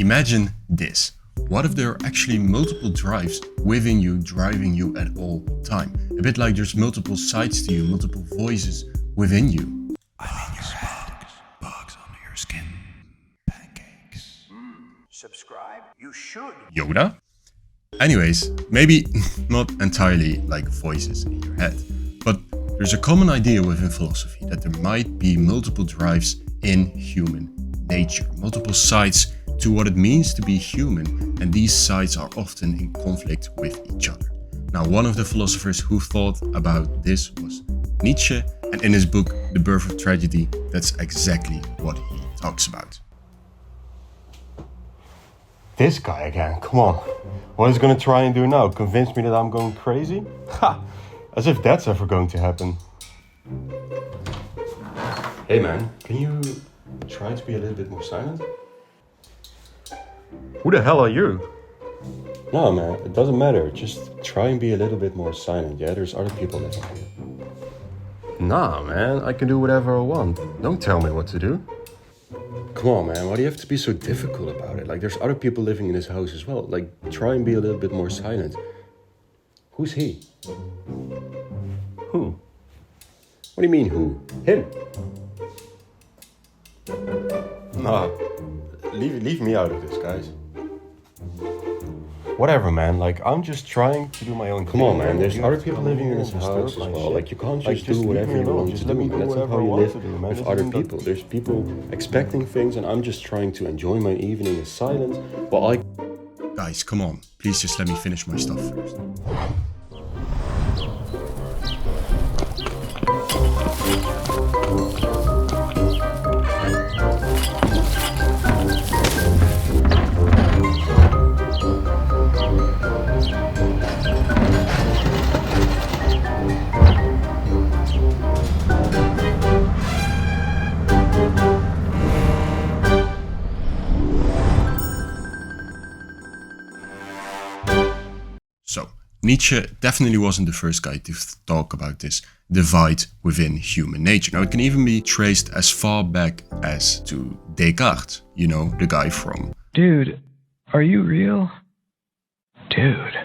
Imagine this. What if there are actually multiple drives within you, driving you at all time? A bit like there's multiple sides to you, multiple voices within you. I'm in your head, bugs under your skin, pancakes. Subscribe? You should. Yoda? Anyways, maybe not entirely like voices in your head, but there's a common idea within philosophy that there might be multiple drives in human nature, multiple sides to what it means to be human, and these sides are often in conflict with each other. Now, one of the philosophers who thought about this was Nietzsche, and in his book The Birth of Tragedy, that's exactly what he talks about. This guy again, come on. What is he gonna try and do now? Convince me that I'm going crazy? Ha! As if that's ever going to happen. Hey man, can you try to be a little bit more silent? Who the hell are you? No man, it doesn't matter. Just try and be a little bit more silent, yeah? There's other people living here. Nah man, I can do whatever I want. Don't tell me what to do. Come on man, why do you have to be so difficult about it? Like, there's other people living in this house as well. Like, try and be a little bit more silent. Who's he? Who? What do you mean who? Him? Nah, leave me out of this, guys. Whatever, man. Like, I'm just trying to do my own thing. Come on, man. There's other people living in this house as well. Like, you can't just do whatever you want to do. That's not how you live with other people. There's people expecting things, and I'm just trying to enjoy my evening in silence. While Guys, come on. Please just let me finish my stuff first. So, Nietzsche definitely wasn't the first guy to talk about this divide within human nature. Now, it can even be traced as far back as to Descartes, you know, the guy from... Dude, are you real? Dude,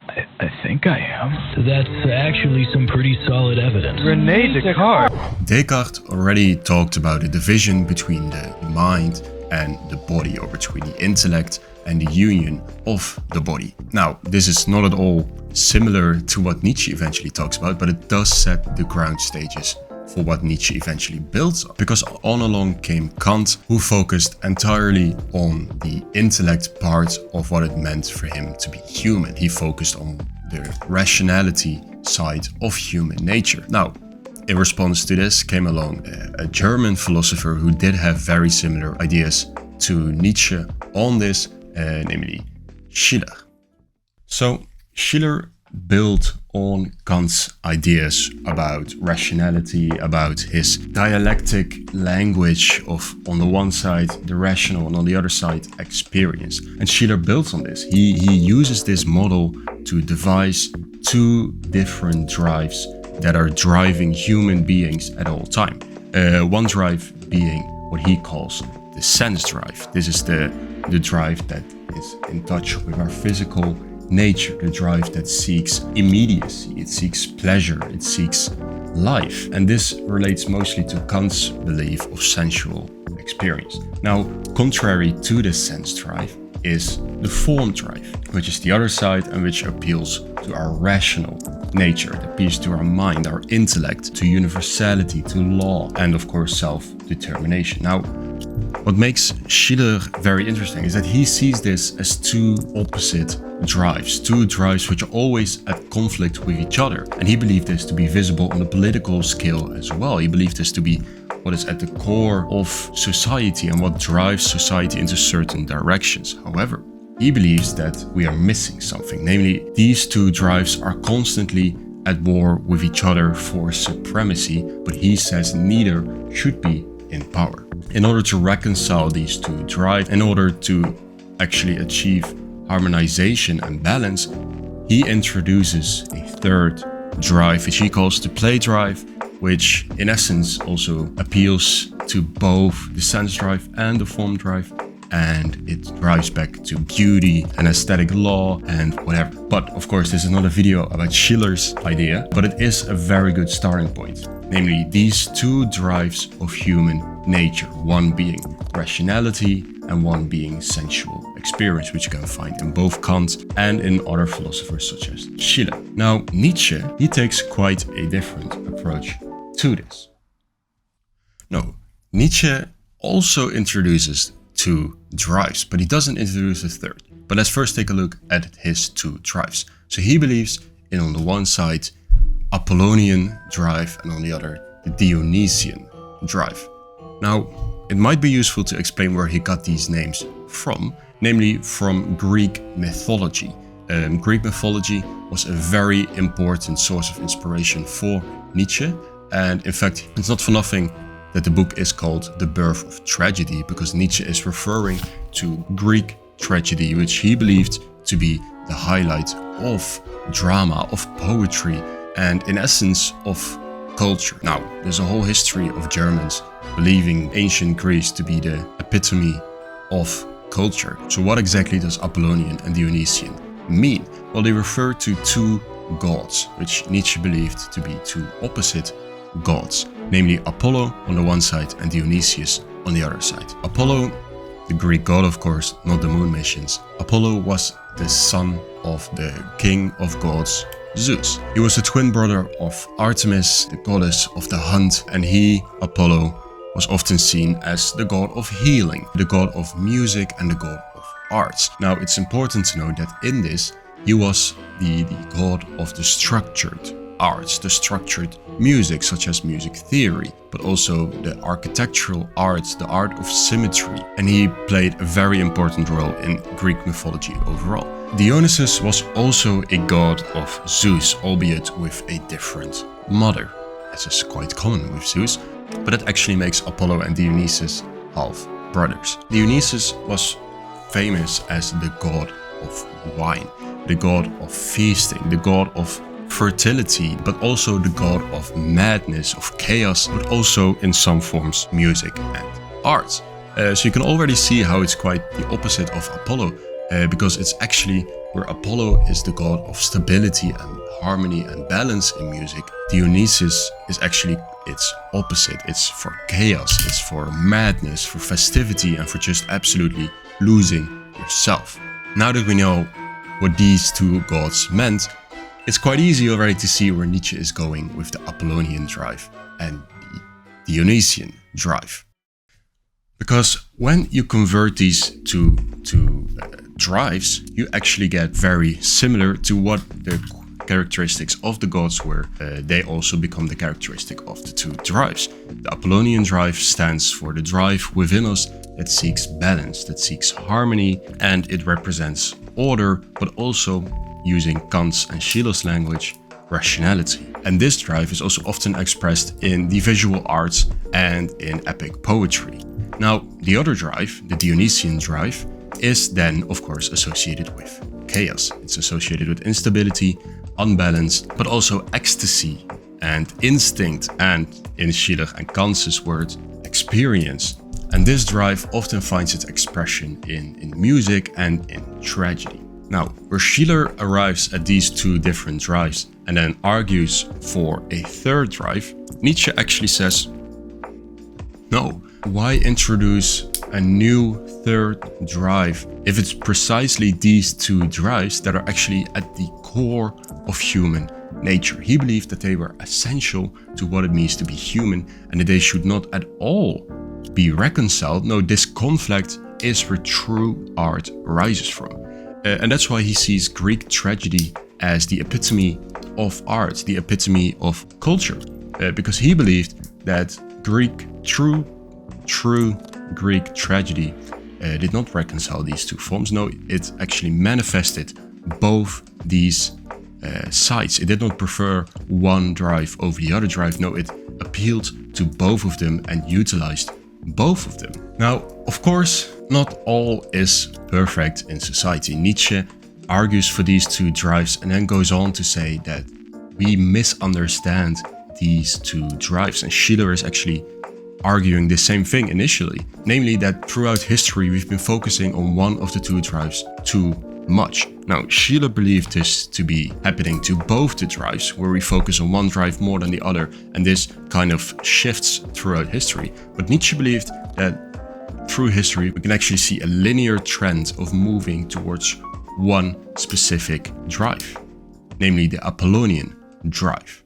I think I am. That's actually some pretty solid evidence. Rene Descartes. Descartes already talked about the division between the mind and the body, or between the intellect and the union of the body. Now, this is not at all similar to what Nietzsche eventually talks about, but it does set the ground stages for what Nietzsche eventually builds on. Because on along came Kant, who focused entirely on the intellect part of what it meant for him to be human. He focused on the rationality side of human nature. Now, in response to this came along a German philosopher who did have very similar ideas to Nietzsche on this, namely Schiller. So Schiller built on Kant's ideas about rationality, about his dialectic language of, on the one side, the rational, and on the other side, experience. And Schiller built on this. He uses this model to devise two different drives that are driving human beings at all time. One drive being what he calls the sense drive. This is the drive that is in touch with our physical nature, the drive that seeks immediacy, it seeks pleasure, it seeks life. And this relates mostly to Kant's belief of sensual experience. Now, contrary to this sense drive is the form drive, which is the other side and which appeals to our rational nature. It appeals to our mind, our intellect, to universality, to law, and of course self-determination. Now, what makes Schiller very interesting is that he sees this as two opposite drives, two drives which are always at conflict with each other. And he believed this to be visible on the political scale as well. He believed this to be what is at the core of society and what drives society into certain directions. However, he believes that we are missing something, namely these two drives are constantly at war with each other for supremacy, but he says neither should be in power. In order to reconcile these two drives, in order to actually achieve harmonization and balance, he introduces a third drive, which he calls the play drive, which in essence also appeals to both the sense drive and the form drive and it drives back to beauty and aesthetic law and whatever. But of course, this is not a video about Schiller's idea, but it is a very good starting point. Namely, these two drives of human nature, one being rationality and one being sensual experience, which you can find in both Kant and in other philosophers such as Schiller. Now, Nietzsche, he takes quite a different approach to this. No, Nietzsche also introduces two drives, but he doesn't introduce a third. But let's first take a look at his two drives. So he believes in, on the one side, Apollonian drive, and on the other, the Dionysian drive. Now, it might be useful to explain where he got these names from, namely from Greek mythology. Greek mythology was a very important source of inspiration for Nietzsche, and in fact, it's not for nothing that the book is called The Birth of Tragedy, because Nietzsche is referring to Greek tragedy, which he believed to be the highlight of drama, of poetry, and in essence of culture. Now, there's a whole history of Germans believing ancient Greece to be the epitome of culture. So what exactly does Apollonian and Dionysian mean? Well, they refer to two gods, which Nietzsche believed to be two opposite gods, namely Apollo on the one side and Dionysius on the other side. Apollo, the Greek god of course, not the moon missions. Apollo was the son of the king of gods, Zeus. He was a twin brother of Artemis, the goddess of the hunt, and he, Apollo, was often seen as the god of healing, the god of music, and the god of arts. Now, it's important to know that in this, he was the god of the structured arts, the structured music, such as music theory, but also the architectural arts, the art of symmetry. And he played a very important role in Greek mythology overall. Dionysus was also a god of Zeus, albeit with a different mother, as is quite common with Zeus, but it actually makes Apollo and Dionysus half brothers. Dionysus was famous as the god of wine, the god of feasting, the god of fertility, but also the god of madness, of chaos, but also in some forms music and arts. So you can already see how it's quite the opposite of Apollo, because it's actually where Apollo is the god of stability and harmony and balance in music. Dionysus is actually its opposite. It's for chaos, it's for madness, for festivity, and for just absolutely losing yourself. Now that we know what these two gods meant, it's quite easy already to see where Nietzsche is going with the Apollonian drive and the Dionysian drive. Because when you convert these two drives, you actually get very similar to what the characteristics of the gods were. They also become the characteristic of the two drives. The Apollonian drive stands for the drive within us that seeks balance, that seeks harmony, and it represents order, but also, using Kant's and Schiller's language, rationality. And this drive is also often expressed in the visual arts and in epic poetry. Now, the other drive, the Dionysian drive, is then, of course, associated with chaos. It's associated with instability, unbalance, but also ecstasy and instinct, and in Schiller and Kant's words, experience. And this drive often finds its expression in music and in tragedy. Now, where Schiller arrives at these two different drives and then argues for a third drive, Nietzsche actually says, no, why introduce a new third drive if it's precisely these two drives that are actually at the core of human nature? He believed that they were essential to what it means to be human and that they should not at all be reconciled. No, this conflict is where true art arises from. And that's why he sees Greek tragedy as the epitome of art, the epitome of culture, because he believed that true Greek tragedy did not reconcile these two forms. No, it actually manifested both these sides. It did not prefer one drive over the other drive. No, it appealed to both of them and utilized both of them. Now, of course, not all is perfect in society. Nietzsche argues for these two drives and then goes on to say that we misunderstand these two drives. And Schiller is actually arguing the same thing initially, namely that throughout history we've been focusing on one of the two drives too much. Now, Schiller believed this to be happening to both the drives, where we focus on one drive more than the other, and this kind of shifts throughout history. But Nietzsche believed that through history we can actually see a linear trend of moving towards one specific drive, namely the Apollonian drive.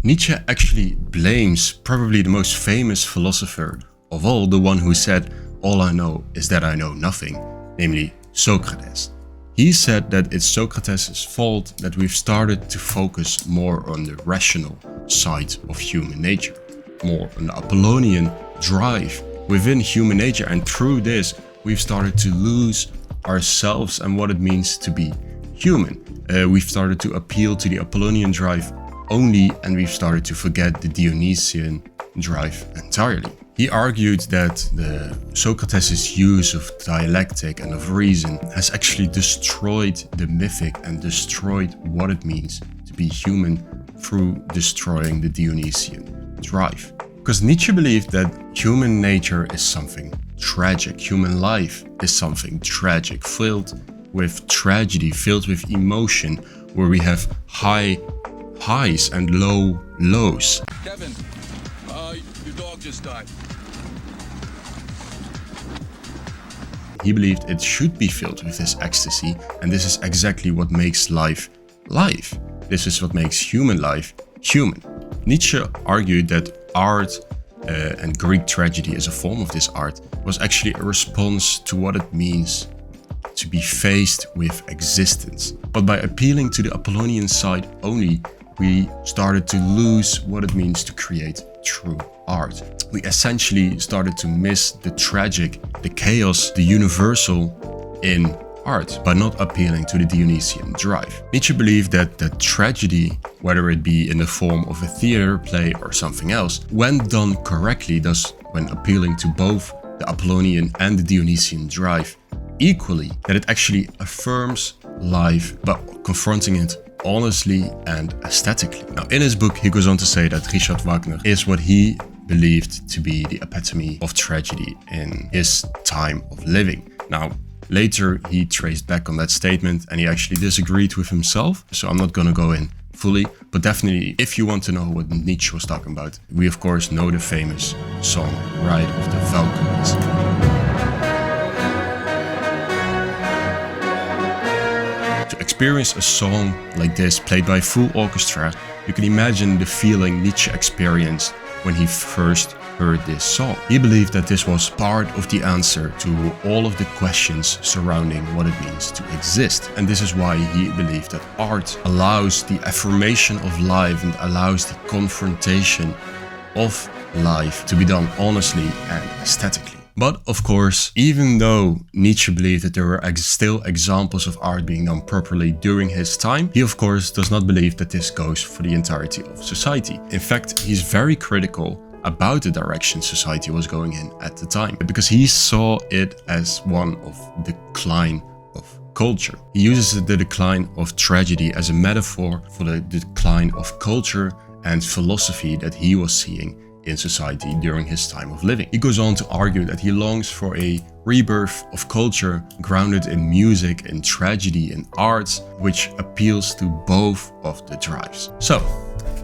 Nietzsche actually blames probably the most famous philosopher of all, the one who said, "All I know is that I know nothing," namely Socrates. He said that it's Socrates' fault that we've started to focus more on the rational side of human nature, more on the Apollonian drive within human nature, and through this we've started to lose ourselves and what it means to be human. We've started to appeal to the Apollonian drive only, and we've started to forget the Dionysian drive entirely. He argued that the Socrates' use of dialectic and of reason has actually destroyed the mythic and destroyed what it means to be human through destroying the Dionysian drive. Because Nietzsche believed that human nature is something tragic, human life is something tragic, filled with tragedy, filled with emotion, where we have high highs and low lows. Kevin, your dog just died. He believed it should be filled with this ecstasy, and this is exactly what makes life life. This is what makes human life human. Nietzsche argued that art and Greek tragedy as a form of this art was actually a response to what it means to be faced with existence. But by appealing to the Apollonian side only, we started to lose what it means to create true art. We essentially started to miss the tragic, the chaos, the universal in art by not appealing to the Dionysian drive. Nietzsche believed that the tragedy, whether it be in the form of a theater play or something else, when done correctly, thus when appealing to both the Apollonian and the Dionysian drive equally, that it actually affirms life but confronting it honestly and aesthetically. Now, in his book, he goes on to say that Richard Wagner is what he believed to be the epitome of tragedy in his time of living. Now, later he traced back on that statement and he actually disagreed with himself, so I'm not gonna go in fully, but definitely if you want to know what Nietzsche was talking about, we of course know the famous song Ride of the Valkyries. To experience a song like this played by full orchestra, you can imagine the feeling Nietzsche experienced when he first heard this song. He believed that this was part of the answer to all of the questions surrounding what it means to exist. And this is why he believed that art allows the affirmation of life and allows the confrontation of life to be done honestly and aesthetically. But of course, even though Nietzsche believed that there were still examples of art being done properly during his time, he of course does not believe that this goes for the entirety of society. In fact, he's very critical about the direction society was going in at the time, because he saw it as one of decline of culture. He uses the decline of tragedy as a metaphor for the decline of culture and philosophy that he was seeing in society during his time of living. He goes on to argue that he longs for a rebirth of culture grounded in music, in tragedy, in arts, which appeals to both of the drives. So,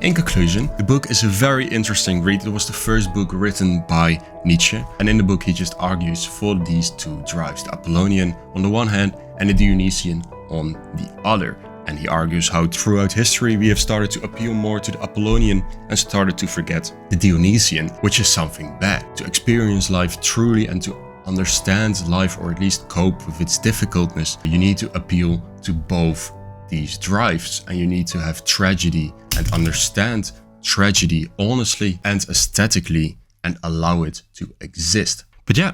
in conclusion, the book is a very interesting read. It was the first book written by Nietzsche, and in the book he just argues for these two drives, the Apollonian on the one hand and the Dionysian on the other. And he argues how throughout history we have started to appeal more to the Apollonian and started to forget the Dionysian, which is something bad. To experience life truly and to understand life, or at least cope with its difficultness, you need to appeal to both these drives, and you need to have tragedy and understand tragedy honestly and aesthetically and allow it to exist. But yeah,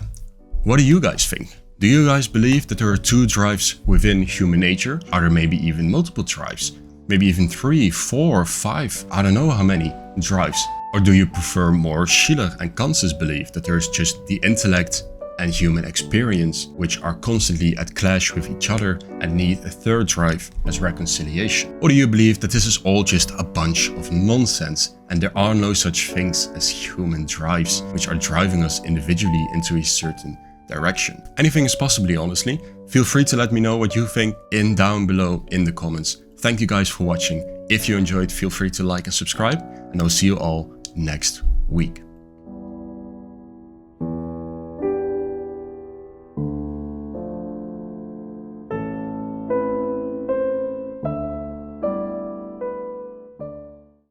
what do you guys think? Do you guys believe that there are two drives within human nature? Are there maybe even multiple drives? Maybe even 3, 4, 5, I don't know how many drives. Or do you prefer more Schiller and Kant's belief that there's just the intellect and human experience, which are constantly at clash with each other and need a third drive as reconciliation? Or do you believe that this is all just a bunch of nonsense and there are no such things as human drives which are driving us individually into a certain direction? Anything is possibly, honestly. Feel free to let me know what you think down below in the comments. Thank you guys for watching. If you enjoyed, feel free to like and subscribe, and I'll see you all next week.